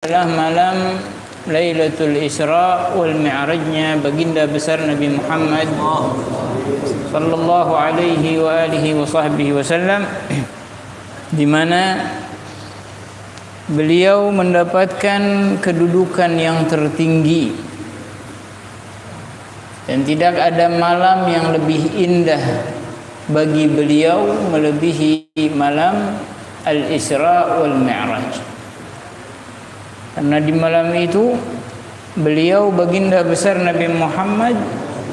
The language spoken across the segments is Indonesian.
adalah malam Lailatul Isra wal Mi'rajnya baginda besar Nabi Muhammad sallallahu alaihi wa alihi wa sahbihi wasallam, di mana beliau mendapatkan kedudukan yang tertinggi dan tidak ada malam yang lebih indah bagi beliau melebihi malam Al-Isra wal Mi'raj. Karena di malam itu beliau baginda besar Nabi Muhammad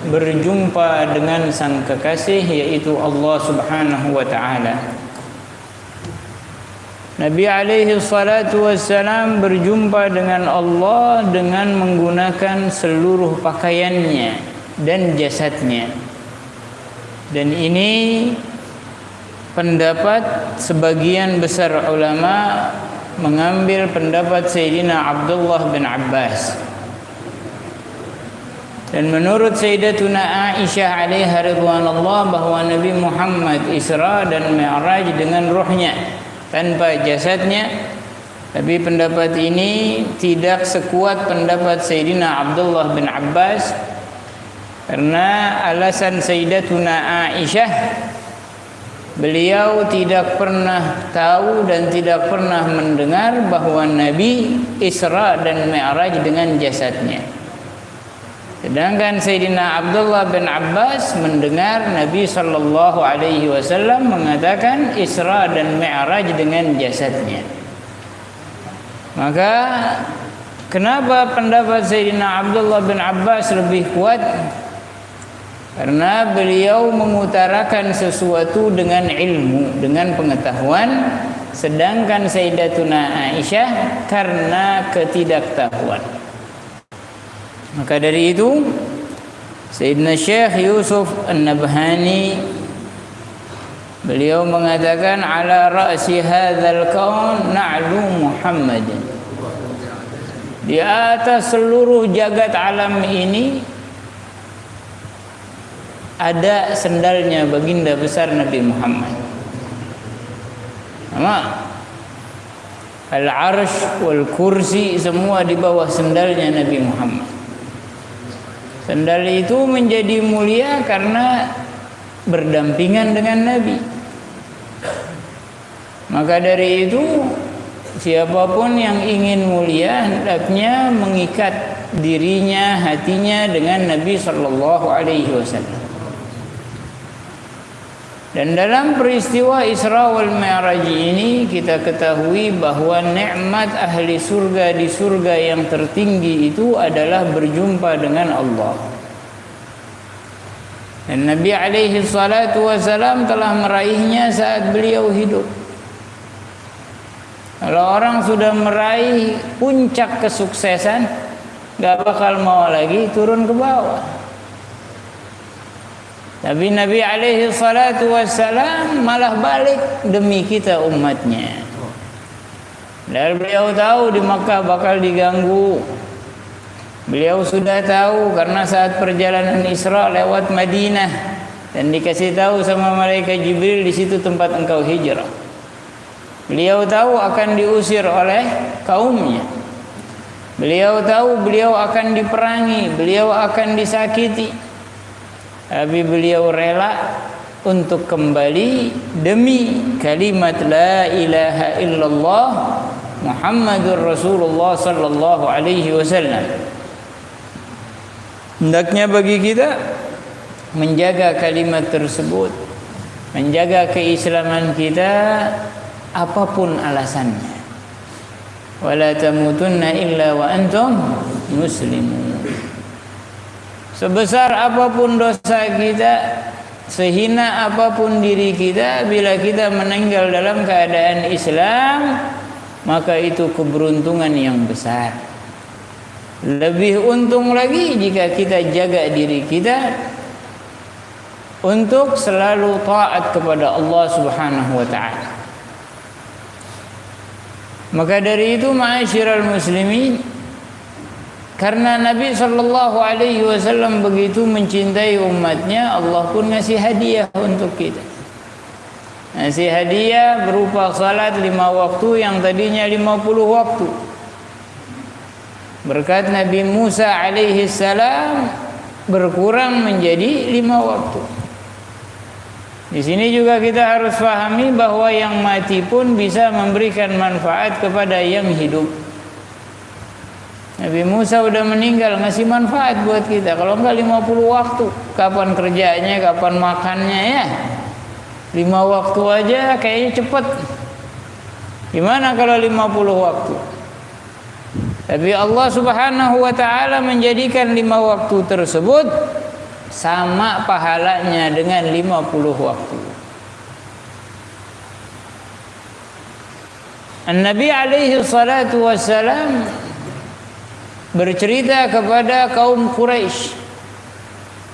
berjumpa dengan sang kekasih, yaitu Allah Subhanahu wa taala. Nabi alaihi salatu wassalam berjumpa dengan Allah dengan menggunakan seluruh pakaiannya dan jasadnya. Dan ini pendapat sebagian besar ulama mengambil pendapat Sayyidina Abdullah bin Abbas. Dan menurut Sayyidatuna Aisyah alaiha ridwanullah bahwa Nabi Muhammad Isra dan Mi'raj dengan ruhnya tanpa jasadnya. Tapi pendapat ini tidak sekuat pendapat Sayyidina Abdullah bin Abbas, karena alasan Sayyidatuna Aisyah, beliau tidak pernah tahu dan tidak pernah mendengar bahwa Nabi Isra dan Mi'raj dengan jasadnya. Sedangkan Sayyidina Abdullah bin Abbas mendengar Nabi sallallahu alaihi wasallam mengatakan Isra dan Mi'raj dengan jasadnya. Maka kenapa pendapat Sayyidina Abdullah bin Abbas lebih kuat? Karena beliau mengutarakan sesuatu dengan ilmu, dengan pengetahuan, sedangkan Sayyidatuna Aisyah karena ketidaktahuan. Maka dari itu Sayyidina Syekh Yusuf An-Nabhani beliau mengatakan, ala ra'si hadzal kaun na'lu Muhammadin. Di atas seluruh jagat alam ini ada sendalnya baginda besar Nabi Muhammad. Nama Al-Arsh wal Kursi semua di bawah sendalnya Nabi Muhammad. Sendal itu menjadi mulia karena berdampingan dengan Nabi. Maka dari itu siapapun yang ingin mulia hendaknya mengikat dirinya, hatinya dengan Nabi sallallahu alaihi wasallam. Dan dalam peristiwa Isra wal Mi'raj ini kita ketahui bahwa nikmat ahli surga di surga yang tertinggi itu adalah berjumpa dengan Allah. Dan Nabi alaihi salatu wasalam telah meraihnya saat beliau hidup. Kalau orang sudah meraih puncak kesuksesan, gak bakal mau lagi turun ke bawah. Tapi Nabi alaihi salatu wassalam malah balik demi kita umatnya. Dan beliau tahu di Makkah bakal diganggu. Beliau sudah tahu karena saat perjalanan Isra lewat Madinah dan dikasih tahu sama malaikat Jibril, di situ tempat engkau hijrah. Beliau tahu akan diusir oleh kaumnya. Beliau tahu beliau akan diperangi, beliau akan disakiti. Tapi beliau rela untuk kembali demi kalimat la ilaha illallah Muhammadur Rasulullah sallallahu alaihi wasallam. Hendaknya bagi kita menjaga kalimat tersebut, menjaga keislaman kita apapun alasannya. Wala tamutunna illa wa antum muslimun. Sebesar apapun dosa kita, sehina apapun diri kita, bila kita meninggal dalam keadaan Islam, maka itu keberuntungan yang besar. Lebih untung lagi jika kita jaga diri kita untuk selalu taat kepada Allah Subhanahu wa taala. Maka dari itu ma'asyiral muslimin, karena Nabi sallallahu alaihi wasallam begitu mencintai umatnya, Allah pun ngasih hadiah untuk kita. Ngasih hadiah berupa salat 5 waktu yang tadinya 50 waktu. berkat Nabi Musa alaihi salam berkurang menjadi 5 waktu. Di sini juga kita harus pahami bahwa yang mati pun bisa memberikan manfaat kepada yang hidup. Nabi Musa udah meninggal, ngasih manfaat buat kita. Kalau enggak 50 waktu, kapan kerjanya, kapan makannya ya? 5 waktu aja kayaknya cepet. Gimana kalau 50 waktu? Tapi Allah Subhanahu wa taala menjadikan 5 waktu tersebut sama pahalanya dengan 50 waktu. An-Nabi alaihi salatu wassalam bercerita kepada kaum Quraisy,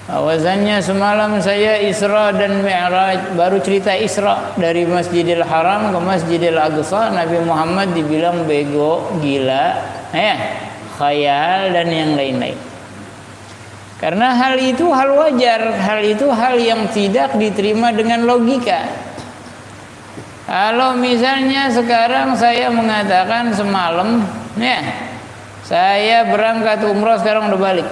bahwasanya semalam saya Isra dan Mi'raj. Baru cerita Isra dari Masjidil Haram ke Masjidil Aqsa, Nabi Muhammad dibilang bego, gila, khayal dan yang lain-lain. Karena hal itu hal wajar, hal itu hal yang tidak diterima dengan logika. Kalau misalnya sekarang saya mengatakan semalam, saya berangkat umroh, sekarang udah balik.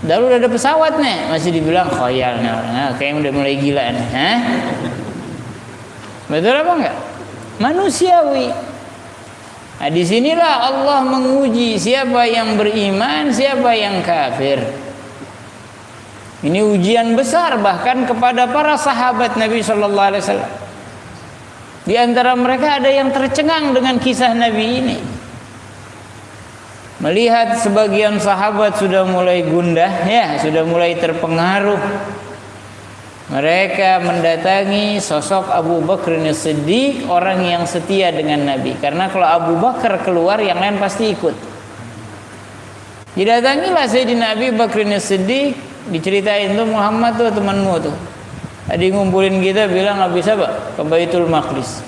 Udah ada pesawat nih, masih dibilang khayal nih orang. Kayaknya udah mulai gila nih. Betul apa enggak? Manusiawi. Nah, disinilah Allah menguji siapa yang beriman, siapa yang kafir. Ini ujian besar bahkan kepada para sahabat Nabi Sallallahu Alaihi Wasallam. Di antara mereka ada yang tercengang dengan kisah Nabi ini. Melihat sebagian sahabat sudah mulai gundah, sudah mulai terpengaruh. Mereka mendatangi sosok Abu Bakar As-Siddiq, orang yang setia dengan Nabi. Karena kalau Abu Bakar keluar, yang lain pasti ikut. Didatangilah Sayyidina Abi Bakar As-Siddiq, diceritain tuh Muhammad tuh temanmu tuh. Tadi ngumpulin kita bilang habis apa? Ke Baitul Maqdis.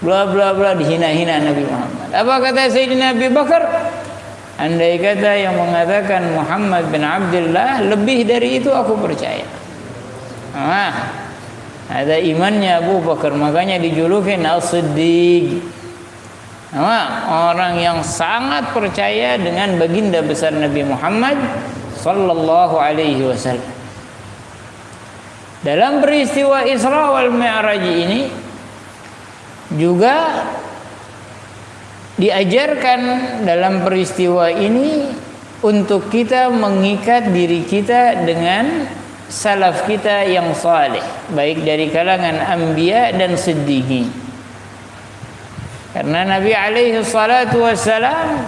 Bla bla bla, dihina-hina Nabi Muhammad. Apa kata Sayyidina Abi Bakar? Andai kata yang mengatakan Muhammad bin Abdullah, lebih dari itu aku percaya. Ada imannya Abu Bakar, makanya dijulukin As-Siddiq. Orang yang sangat percaya dengan baginda besar Nabi Muhammad sallallahu alaihi wasallam. Dalam peristiwa Isra wal Mi'raj ini juga diajarkan dalam peristiwa ini untuk kita mengikat diri kita dengan salaf kita yang saleh, baik dari kalangan anbiya dan siddiqin. Karena Nabi alaihi salatu wassalam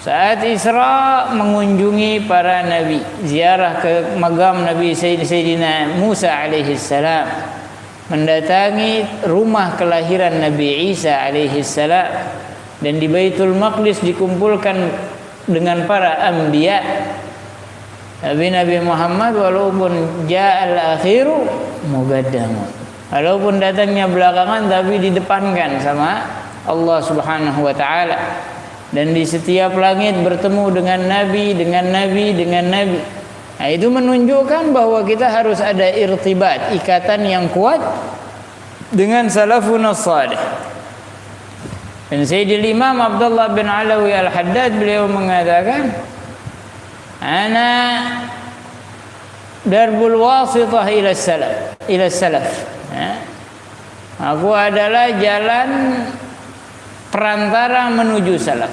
saat Isra mengunjungi para nabi, ziarah ke magam Nabi Sayyidina Musa alaihi salam, mendatangi rumah kelahiran Nabi Isa alaihi salam, dan di Baitul Maqdis dikumpulkan dengan para anbiya. Nabi Muhammad walaupun ja'al akhiru muqaddamun, walaupun datangnya belakangan tapi didepankan sama Allah Subhanahu wa taala. Dan di setiap langit bertemu dengan nabi, dengan nabi, dengan nabi. Nah, itu menunjukkan bahwa kita harus ada irtibat, ikatan yang kuat dengan salafun salih. Dan Sayyidil Imam Abdullah bin Alawi Al-Haddad beliau mengatakan, ana darbul wasitah ila salaf. Aku adalah jalan perantara menuju salaf.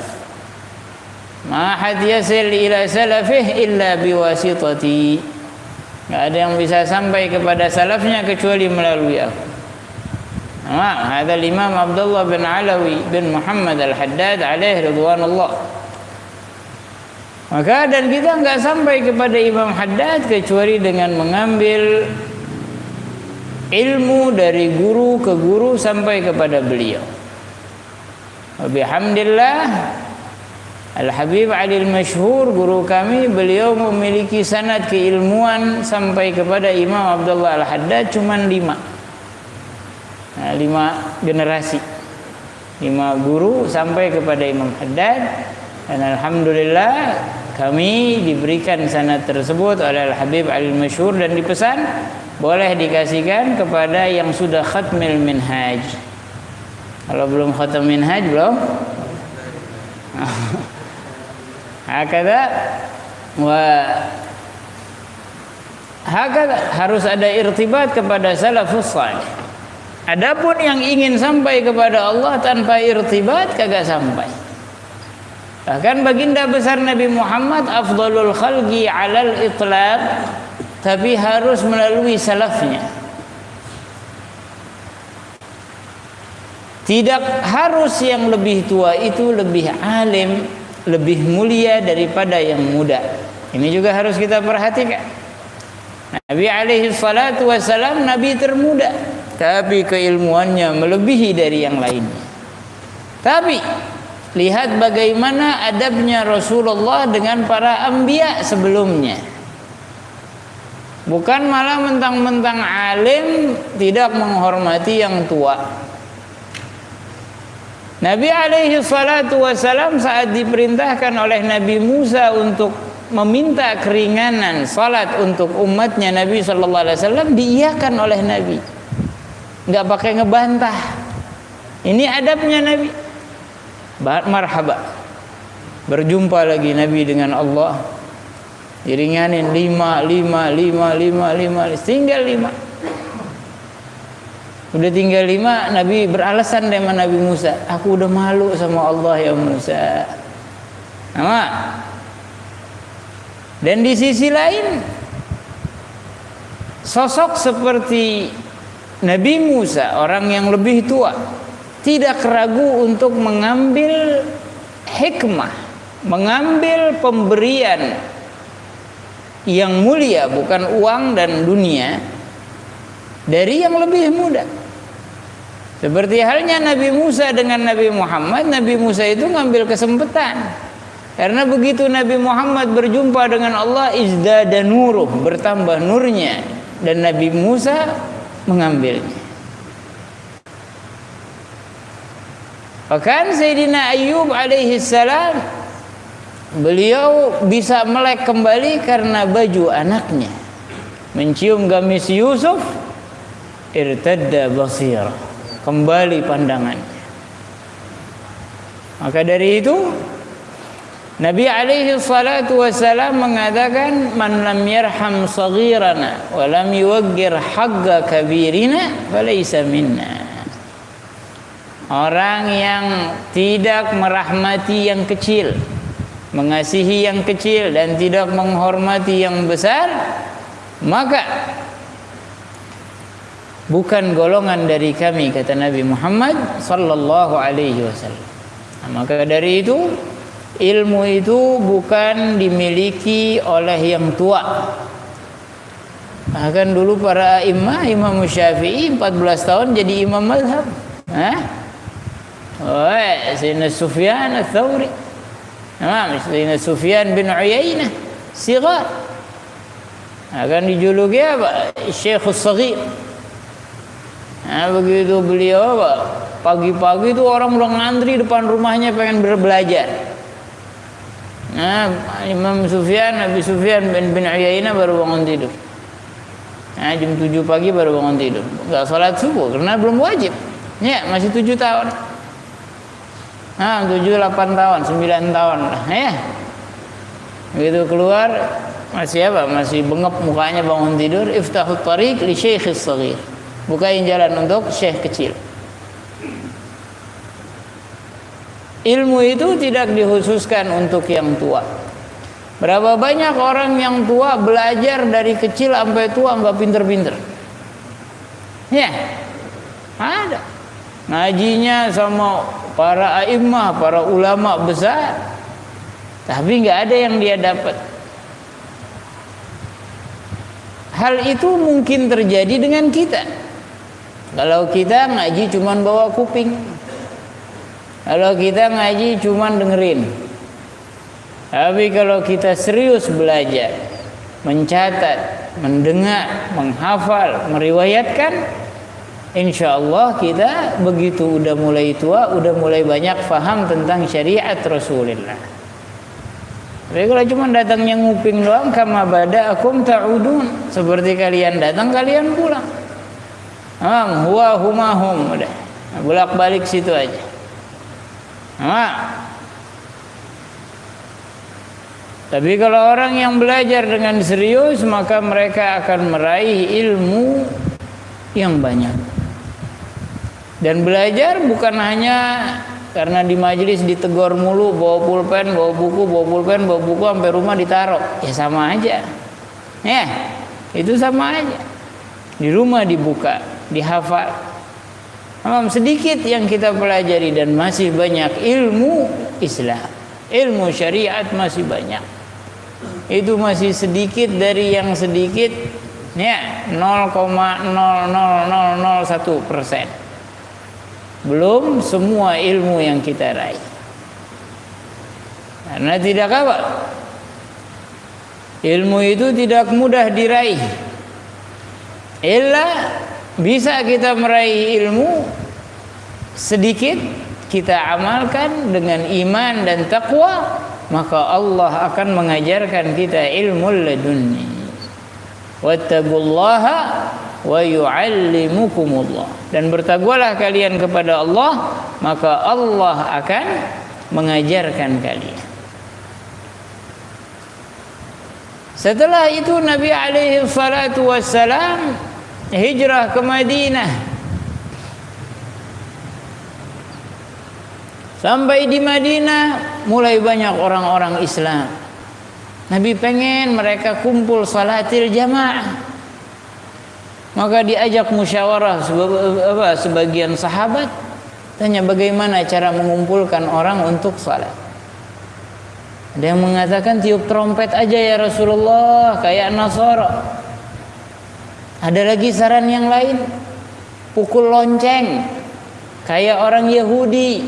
Ma had yasil ila salafih illa biwasitati. Enggak ada yang bisa sampai kepada salafnya kecuali melalui aku. Hadza Imam Abdullah bin Alawi bin Muhammad Al-Haddad alaihi ridwanullah. Maka dan kita enggak sampai kepada Imam Haddad kecuali dengan mengambil ilmu dari guru ke guru sampai kepada beliau. Alhamdulillah, Al-Habib Ali Al-Masyhur guru kami, beliau memiliki sanad keilmuan sampai kepada Imam Abdullah Al-Haddad cuman 5 generasi, 5 guru sampai kepada Imam Haddad. Dan alhamdulillah kami diberikan sanad tersebut oleh Al-Habib Ali Al-Masyhur dan dipesan boleh dikasihkan kepada yang sudah khatmil minhaj. Kalau belum khatam minhaj belum? Hakada wa hakada, harus ada irtibat kepada salafus salih. Adapun yang ingin sampai kepada Allah tanpa irtibat kagak sampai. Bahkan baginda besar Nabi Muhammad afdalul khalqi 'alal itlaq, tapi harus melalui salafnya. Tidak harus yang lebih tua itu lebih alim, lebih mulia daripada yang muda. Ini juga harus kita perhatikan. Nabi alaihi salatu wassalam nabi termuda, tapi keilmuannya melebihi dari yang lainnya. Tapi lihat bagaimana adabnya Rasulullah dengan para anbiya sebelumnya. Bukan malah mentang-mentang alim tidak menghormati yang tua. Nabi alaihi salatu wassalam saat diperintahkan oleh Nabi Musa untuk meminta keringanan salat untuk umatnya Nabi sallallahu alaihi wasallam, diiyakan oleh Nabi. Enggak pakai ngebantah. Ini adabnya Nabi. Marhaba. Berjumpa lagi Nabi dengan Allah. Diringanin 5, tinggal 5. Udah tinggal 5, Nabi beralasan dengan Nabi Musa, aku udah malu sama Allah ya Musa. Nama. Dan di sisi lain, sosok seperti Nabi Musa, orang yang lebih tua, tidak ragu untuk mengambil hikmah, mengambil pemberian yang mulia, bukan uang dan dunia, dari yang lebih muda. Seperti halnya Nabi Musa dengan Nabi Muhammad, Nabi Musa itu ngambil kesempatan. Karena begitu Nabi Muhammad berjumpa dengan Allah, izdada nuruh, bertambah nurnya, dan Nabi Musa mengambilnya. Bahkan Sayyidina Ayyub alaihi salam, beliau bisa melek kembali karena baju anaknya. Mencium gamis Yusuf, irtadda basira, kembali pandangannya. Maka dari itu Nabi alaihi salatu wassalam mengatakan, man lam yarham saghirana wa lam yuwaggir haqqa kabirina falaysa minna. Orang yang tidak merahmati yang kecil, mengasihi yang kecil, dan tidak menghormati yang besar, maka bukan golongan dari kami, kata Nabi Muhammad sallallahu alaihi wasallam. Maka dari itu, ilmu itu bukan dimiliki oleh yang tua. Bahkan dulu para imam, Imam Syafi'i 14 tahun jadi imam mazhab. Sayyidina Sufyan Ats-Tsauri, Sayyidina Sufyan bin Uyainah, sigar. Akan dijuluki apa? Syekhus Shaghir. Begitu beliau pagi-pagi itu orang udah ngantri depan rumahnya pengen berbelajar. Imam Sufyan, Nabi Sufyan bin Uyainah baru bangun tidur. Jam 7 pagi baru bangun tidur. Enggak salat subuh karena belum wajib. Ya, masih 7 tahun. 7, 8 tahun, 9 tahun lah, ya. Begitu keluar masih apa? Masih bengep mukanya bangun tidur. Iftahut tariq li Syekhis Shaghir. Bukain jalan untuk syekh kecil. Ilmu itu tidak dikhususkan untuk yang tua. Berapa banyak orang yang tua belajar dari kecil sampai tua nggak pinter-pinter? Ya, ada. Ngajinya sama para a'immah, para ulama besar, tapi nggak ada yang dia dapat. Hal itu mungkin terjadi dengan kita. Kalau kita ngaji cuman bawa kuping, kalau kita ngaji cuman dengerin. Tapi kalau kita serius belajar, mencatat, mendengar, menghafal, meriwayatkan, insya Allah kita begitu udah mulai tua, udah mulai banyak faham tentang syariat Rasulullah. Tapi kalau cuma datangnya nguping doang, kama bada'akum ta'udun, seperti kalian datang kalian pulang. Huwa humahum, udah bolak-balik situ aja. Tapi kalau orang yang belajar dengan serius, maka mereka akan meraih ilmu yang banyak. Dan belajar bukan hanya karena di majelis ditegur mulu, bawa pulpen, bawa buku, bawa pulpen, bawa buku sampai rumah ditaruh. Ya sama aja. Ya, itu sama aja. Di rumah dibuka, dihafal. Sedikit yang kita pelajari dan masih banyak ilmu Islam. Ilmu syariat masih banyak. Itu masih sedikit dari yang sedikit, ya 0,00001%. Belum semua ilmu yang kita raih. Karena tidak apa? Ilmu itu tidak mudah diraih. Bisa kita meraih ilmu sedikit, kita amalkan dengan iman dan taqwa, maka Allah akan mengajarkan kita ilmu ladunni. Wattaqullaha wa yu'allimukumullah. Dan bertakwalah kalian kepada Allah, maka Allah akan mengajarkan kalian. Setelah itu Nabi alaihi salatu wassalam hijrah ke Madinah. Sampai di Madinah mulai banyak orang-orang Islam. Nabi pengen mereka kumpul salatil jamaah. Maka diajak musyawarah sebagian sahabat, tanya bagaimana cara mengumpulkan orang untuk salat. Ada yang mengatakan tiup trompet aja ya Rasulullah, kayak Nasara. Ada lagi saran yang lain, pukul lonceng kayak orang Yahudi.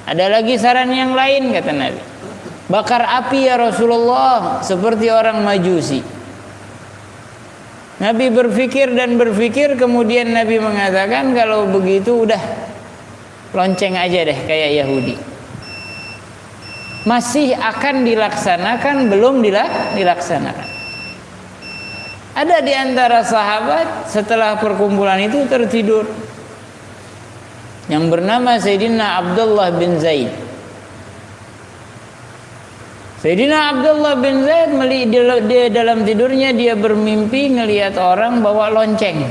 Ada lagi saran yang lain, kata Nabi, bakar api ya Rasulullah seperti orang Majusi. Nabi berpikir dan berpikir, kemudian Nabi mengatakan kalau begitu udah lonceng aja deh kayak Yahudi. Masih akan dilaksanakan, belum dilaksanakan. Ada di antara sahabat setelah perkumpulan itu tertidur, yang bernama Sayyidina Abdullah bin Zaid. Sayyidina Abdullah bin Zaid dia dalam tidurnya dia bermimpi ngelihat orang bawa lonceng.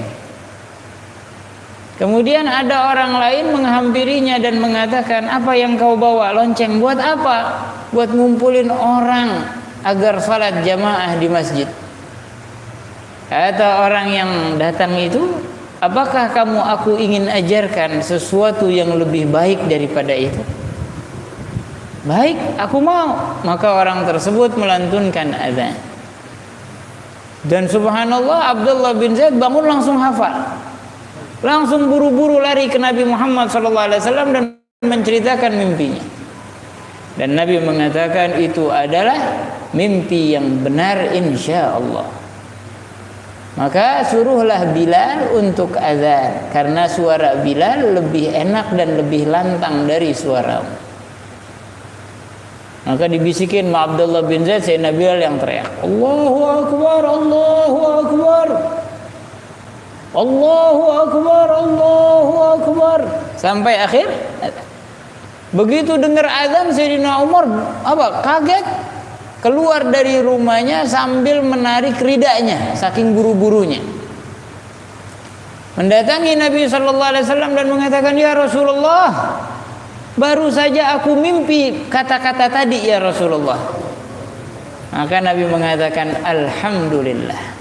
Kemudian ada orang lain menghampirinya dan mengatakan, apa yang kau bawa lonceng? Buat apa? Buat ngumpulin orang agar salat jamaah di masjid. Kata orang yang datang itu, apakah aku ingin ajarkan sesuatu yang lebih baik daripada itu? Baik, aku mau. Maka orang tersebut melantunkan azan. Dan subhanallah, Abdullah bin Zaid bangun langsung hafal. Langsung buru-buru lari ke Nabi Muhammad SAW dan menceritakan mimpinya. Dan Nabi mengatakan itu adalah mimpi yang benar insya Allah. Maka suruhlah Bilal untuk azan, karena suara Bilal lebih enak dan lebih lantang dari suaramu. Maka dibisikin sama Abdullah bin Zaid, Sayyidina Bilal yang teriak, Allahu Akbar, Allahu Akbar, Allahu Akbar, Allahu Akbar, sampai akhir. Begitu dengar azan, Sayyidina Umar kaget, keluar dari rumahnya sambil menarik ridanya, saking buru-burunya. Mendatangi Nabi SAW dan mengatakan, ya Rasulullah, baru saja aku mimpi kata-kata tadi ya Rasulullah. Maka Nabi mengatakan, alhamdulillah.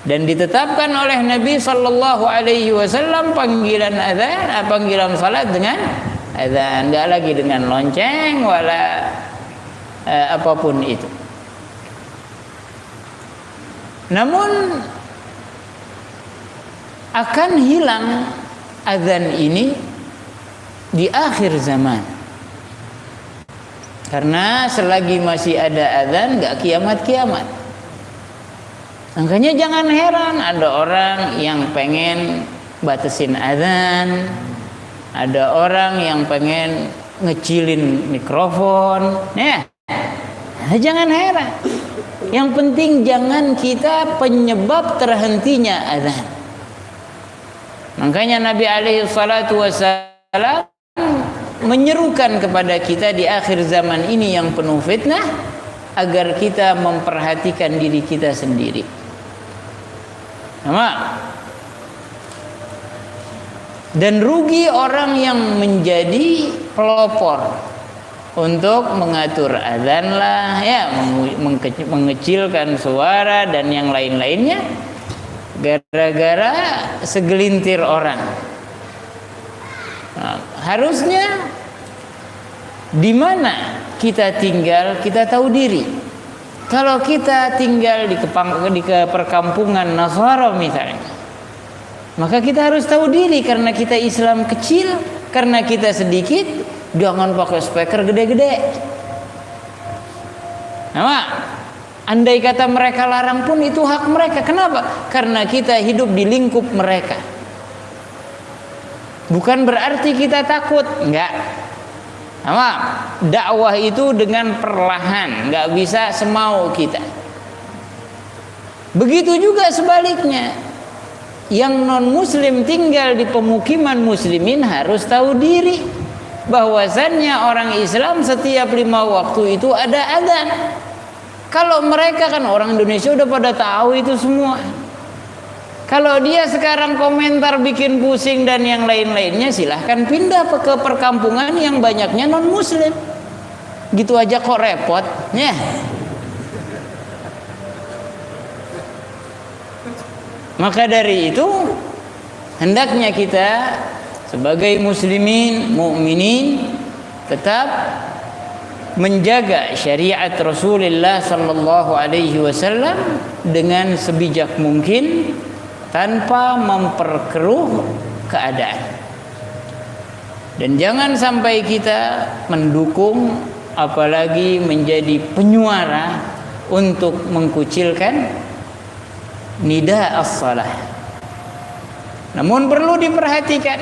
Dan ditetapkan oleh Nabi SAW panggilan azan, panggilan salat dengan azan, enggak lagi dengan lonceng wala apapun itu. Namun akan hilang azan ini di akhir zaman, karena selagi masih ada azan enggak kiamat-kiamat. Makanya jangan heran ada orang yang pengen batasin azan, ada orang yang pengen ngecilin mikrofon. Jangan heran. Yang penting jangan kita penyebab terhentinya azan. Makanya Nabi alaihi salatu wassalam menyerukan kepada kita di akhir zaman ini yang penuh fitnah agar kita memperhatikan diri kita sendiri. Sama. Dan rugi orang yang menjadi pelopor untuk mengatur azan lah, ya, mengecilkan suara dan yang lain-lainnya gara-gara segelintir orang. Nah, harusnya di mana kita tinggal kita tahu diri. Kalau kita tinggal di perkampungan Nasara misalnya, maka kita harus tahu diri karena kita Islam kecil, karena kita sedikit, jangan pakai speaker gede-gede. Nah, andai kata mereka larang pun itu hak mereka. Kenapa? Karena kita hidup di lingkup mereka. Bukan berarti kita takut, enggak. Nah, dakwah itu dengan perlahan, enggak bisa semau kita. Begitu juga sebaliknya. Yang non-muslim tinggal di pemukiman muslimin harus tahu diri bahwasannya orang Islam setiap 5 waktu itu ada adzan. Kalau mereka kan orang Indonesia udah pada tahu itu semua. Kalau dia sekarang komentar bikin pusing dan yang lain-lainnya, silahkan pindah ke perkampungan yang banyaknya non-muslim. Gitu aja kok repot, ya. Maka dari itu hendaknya kita sebagai muslimin, mukminin tetap menjaga syariat Rasulullah sallallahu alaihi wasallam dengan sebijak mungkin tanpa memperkeruh keadaan. Dan jangan sampai kita mendukung apalagi menjadi penyuara untuk mengkucilkan nida as-salah. Namun perlu diperhatikan,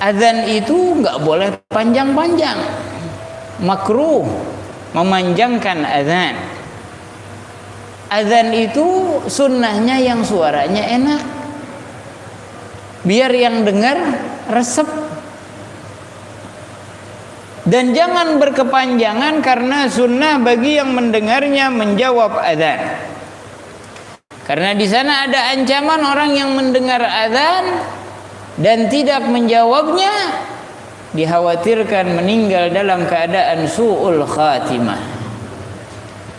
azan itu nggak boleh panjang-panjang, makruh memanjangkan azan. Azan itu sunnahnya yang suaranya enak, biar yang dengar resep. Dan jangan berkepanjangan karena sunnah bagi yang mendengarnya menjawab azan. Karena di sana ada ancaman orang yang mendengar azan dan tidak menjawabnya, dikhawatirkan meninggal dalam keadaan su'ul khatimah.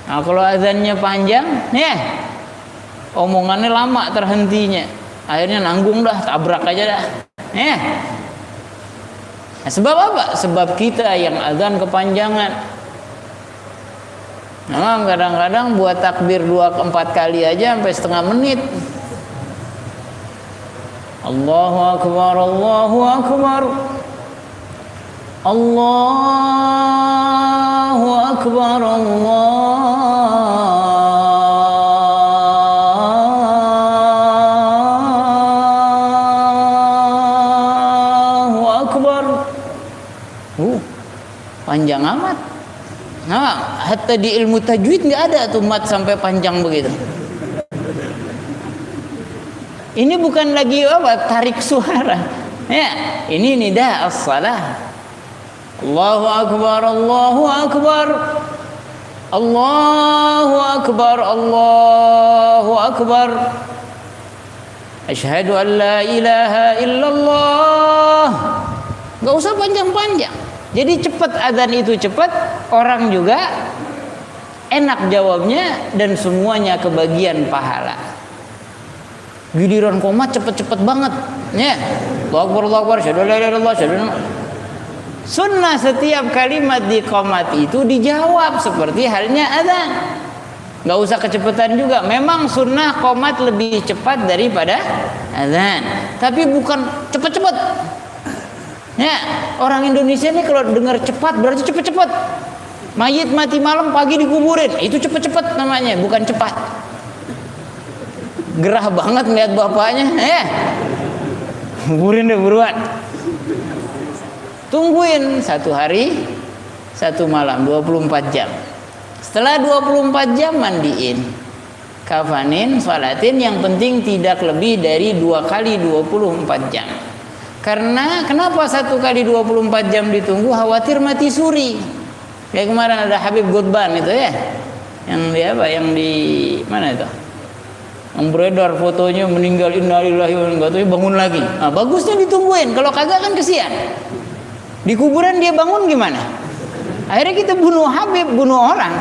Nah, kalau azannya panjang, ya, omongannya lama terhentinya, akhirnya nanggung dah, tabrak aja dah, ya. Nah, sebab apa? Sebab kita yang azan kepanjangan. Nah, kadang-kadang buat takbir 2-4 kali aja sampai setengah menit. Allahu akbar, Allahu akbar, Allahu akbar, Allahu akbar. Panjang amat. Nah, hatta di ilmu tajwid nggak ada tuh mat sampai panjang begitu. Ini bukan lagi apa, tarik suara. Ya, ini nida as-salah. Allahu akbar, Allahu akbar, Allahu akbar, Allahu akbar. Asyhadu an la ilaha illallah. Gak usah panjang-panjang. Jadi cepat, adzan itu cepat, orang juga enak jawabnya dan semuanya kebagian pahala. Giliran qomat cepet-cepet banget, ya. Allahu akbar, asyhadu an la ilaha illallah, asyhadu anna. Sunnah setiap kalimat di qomat itu dijawab seperti halnya adzan. Gak usah kecepatan juga. Memang sunnah qomat lebih cepat daripada adzan, tapi bukan cepet-cepet. Ya, orang Indonesia ini kalau dengar cepat berarti cepet-cepet. Mayit mati malam pagi dikuburin, itu cepet-cepet namanya, bukan cepat. Gerah banget melihat bapaknya, kuburin deh buruan. Tungguin 1 hari 1 malam 24 jam. Setelah 24 jam mandiin, kafanin, sholatin, yang penting tidak lebih dari 2 kali 24 jam. Karena kenapa 1 kali 24 jam ditunggu? Khawatir mati suri. Kayak kemarin ada Habib Godban itu ya. Yang di apa? Yang di mana itu? Yang beredar fotonya meninggal, innalillahi wa inna ilaihi raji'un, bangun lagi. Nah, bagusnya ditungguin. Kalau kagak kan kesian. Di kuburan dia bangun gimana? Akhirnya kita bunuh Habib, bunuh orang.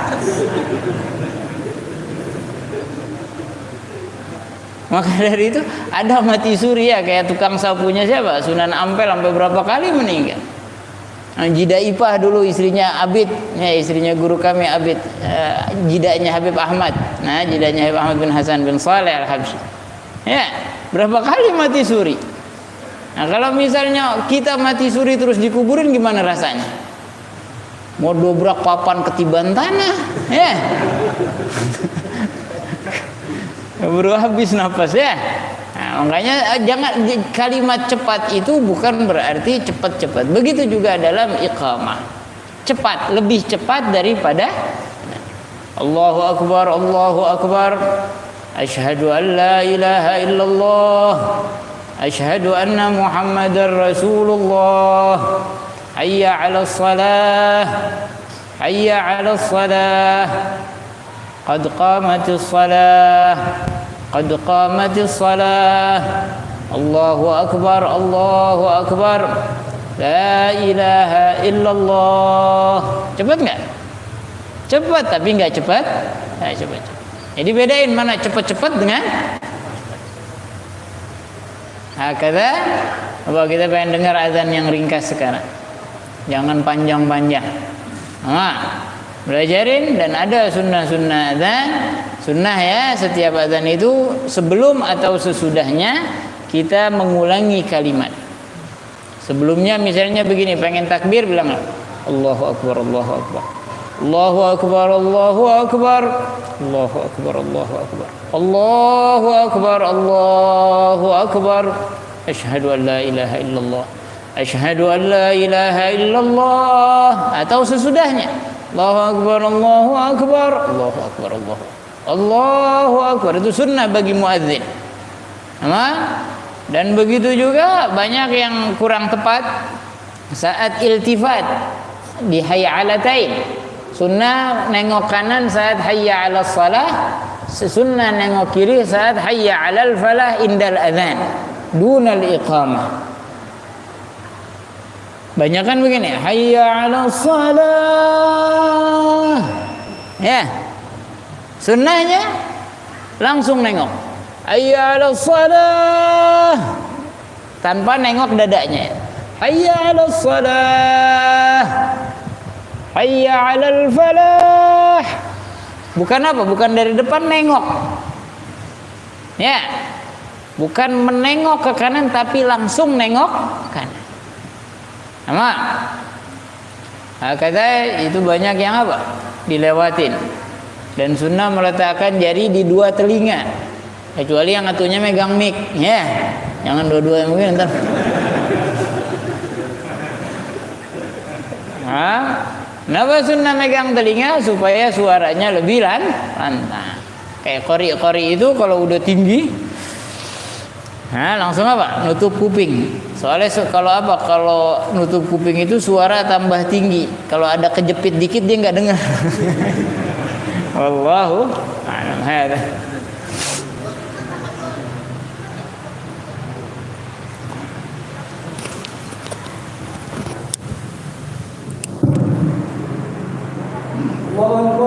Maka dari itu ada mati suri ya, kayak tukang sapunya siapa? Sunan Ampel sampai berapa kali meninggal. Nah, Jidaipah dulu istrinya Abid, ya istrinya guru kami Abid, jidanya Habib Ahmad. Nah, jidanya Habib Ahmad bin Hasan bin Saleh Al-Habsyi. Ya, berapa kali mati suri. Nah, kalau misalnya kita mati suri terus dikuburin gimana rasanya? Mau dobrak papan ketiban tanah, ya. Baru habis nafas ya. Nah, makanya jangan, kalimat cepat itu bukan berarti cepat-cepat. Begitu juga dalam iqamah. Cepat, lebih cepat daripada Allahu Akbar, Allahu Akbar. Asyhadu an la ilaha illallah. Asyhadu anna Muhammadar Rasulullah. Hayya 'alas shalah. Hayya 'alas shalah. Qad qamatis shalah. Qad qamatis shalah. Allahu akbar, Allahu akbar. La ilaha illallah. Cepat enggak? Cepat, tapi enggak cepat. Nah, cepat. Jadi bedain mana cepat-cepat dengan hakada. Apa kita pengen dengar azan yang ringkas sekarang. Jangan panjang-panjang. Nah, belajarin, dan ada sunnah-sunnah azan. Sunnah ya, setiap azan itu sebelum atau sesudahnya kita mengulangi kalimat. Sebelumnya misalnya begini, pengen takbir bilang Allahu Akbar, Allahu Akbar. Allahu Akbar, Allahu Akbar. Allahu Akbar, Allahu Akbar. Allahu Akbar, Allahu Akbar. Asyhadu an la ilaha illallah. Asyhadu an la ilaha illallah. Atau sesudahnya Allahu Akbar, Allahu Akbar. Allahu Akbar, Allahu Akbar. Allahu Akbar, itu sunnah bagi muadzin. Dan begitu juga banyak yang kurang tepat saat iltifat di hayya-alatain. Sunnah nengok kanan saat hayya 'alas shalah, sunnah nengok kiri saat hayya 'alal falah indal adzan dunal iqamah. Banyak kan begini, hayya 'alas shalah. Ya. Sunnahnya langsung nengok hayya 'alas shalah tanpa nengok dadanya. Hayya 'alas shalah. Hayya 'alal falah. Bukan apa? Bukan dari depan nengok. Ya. Bukan menengok ke kanan tapi langsung nengok kanan. Sama. Kata itu banyak yang apa? Dilewatin. Dan sunnah meletakkan jari di dua telinga, kecuali yang satunya megang mic, ya. Jangan dua-dua yang mungkin ntar. Kenapa sunnah megang telinga? Supaya suaranya lebih lantang. Kayak qori itu kalau udah tinggi, langsung apa? Nutup kuping. Soalnya kalau apa? Kalau nutup kuping itu suara tambah tinggi. Kalau ada kejepit dikit dia nggak dengar. Wallahu a'lam hada. Allahu